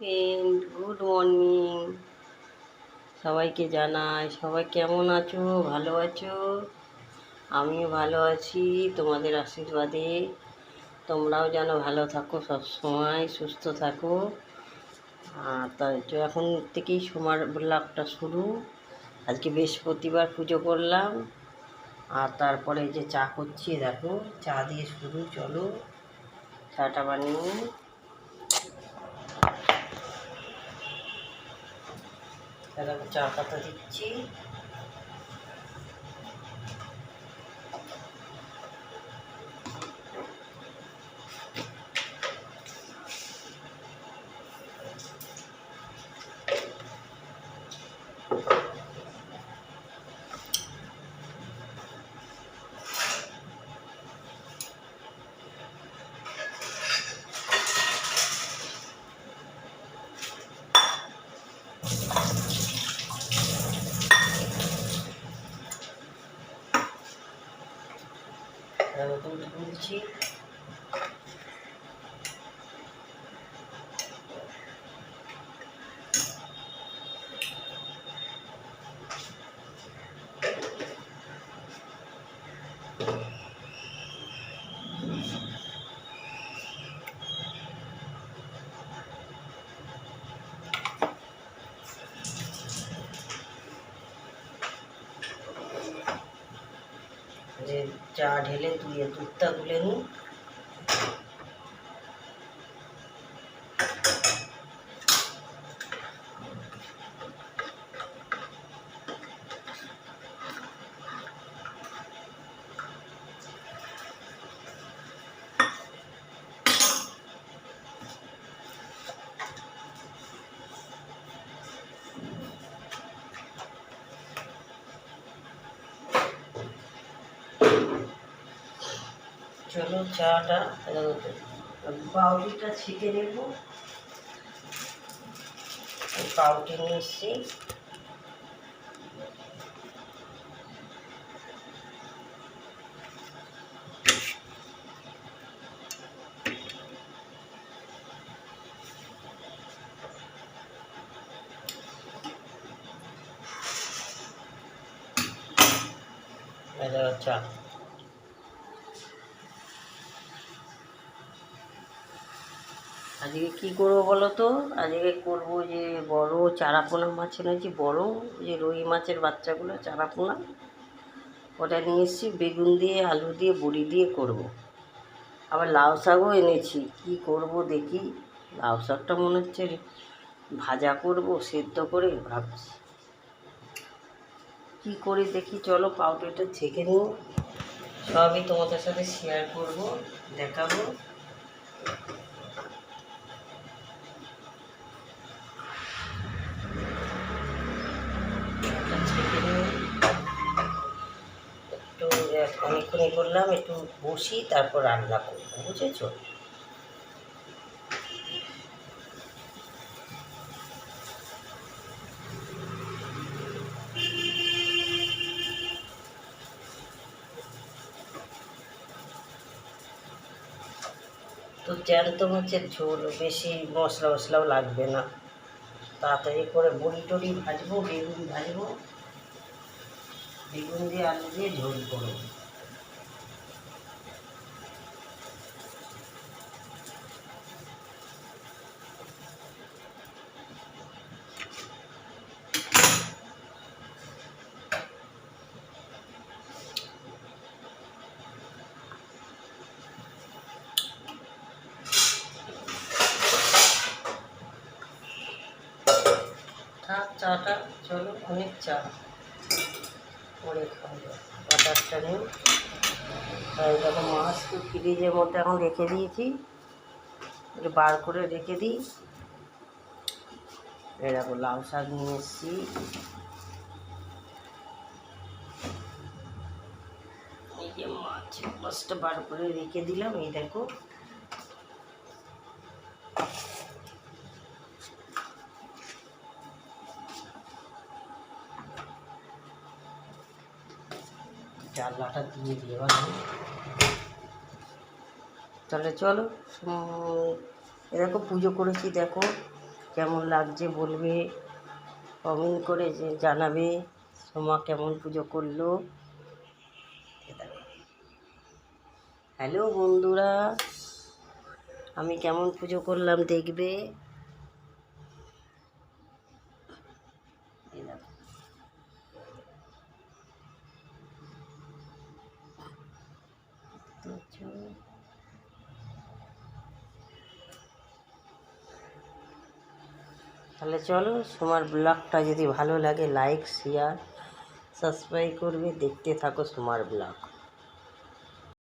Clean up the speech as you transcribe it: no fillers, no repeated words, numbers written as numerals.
Friend, good morning. সবাইকে জানাই, সবাই কেমন আছো? ভালো আছো? আমিও ভালো আছি তোমাদের আশীর্বাদে। তোমরাও যেন ভালো থাকো, সব সময় সুস্থ থাকো। আর তাই তো এখন থেকেই সোমবার ব্লগটা শুরু। আজকে বৃহস্পতিবার পুজো করলাম, আর তারপরে যে চা করছি দেখো, চা দিয়ে শুরু। চলো চাটা বানিয়ে দেখো, চা পাতা দিচ্ছি। দুধ গুলছি। যে চা ঢেলে দুধটা গুলে নিই। চলো চাটা পাউরুটিটা ছেঁকে নেব। পাউরুটি নিয়ে এসছি। চা আজকে কী করবো বলো তো? আজকে করবো যে বড় চারাপোনা মাছ এনেছি, বড় যে রুই মাছের বাচ্চাগুলো চারাপোনা, ওটা নিয়ে এসেছি। বেগুন দিয়ে, আলু দিয়ে, বড়ি দিয়ে করব। আবার লাউ শাকও এনেছি। কি করব দেখি। লাউ শাকটা মনে হচ্ছে ভাজা করব, সেদ্ধ করে ভাবছি। কী করি দেখি। চলো পাউডারটা ছেঁকে নিই, সবই তোমাদের সাথে শেয়ার করব, দেখাবো। ছেঁকে নিই একটু, অনেকক্ষণ করলাম, একটু বসি, তারপর রান্না করবো, বুঝেছো? তো জ্যান্ত মাছের ঝোল, বেশি মশলা মশলাও লাগবে না। তাড়াতাড়ি করে বড়ি টড়ি ভাজবো, বেগুন ভাজবো, বেগুন দিয়ে আলু দিয়ে ঝোল করবো। থাক চাটা, চলো অনেক চা পরে খাবো। বাটারটা নিই। তাই দেখো, মাছ তো ফ্রিজের মধ্যে এখন রেখে দিয়েছি, একটু বার করে রেখে দিই। এরকম লাউ শাক নিয়ে এসেছি। এই যে মাছটা বার করে রেখে দিলাম, এই দেখো। জানলাটা দিয়ে দিয়ে তাহলে চলো। এরকম পুজো করেছি দেখো, কেমন লাগছে বলবে, কমেন্ট করে যে জানাবে সোমা কেমন পুজো করলো। হ্যালো বন্ধুরা, আমি কেমন পুজো করলাম দেখবে। তাহলে চলো, সোমার ব্লগটা যদি ভালো লাগে লাইক শেয়ার সাবস্ক্রাইব করবে, দেখতে থাকো সোমার ব্লগ।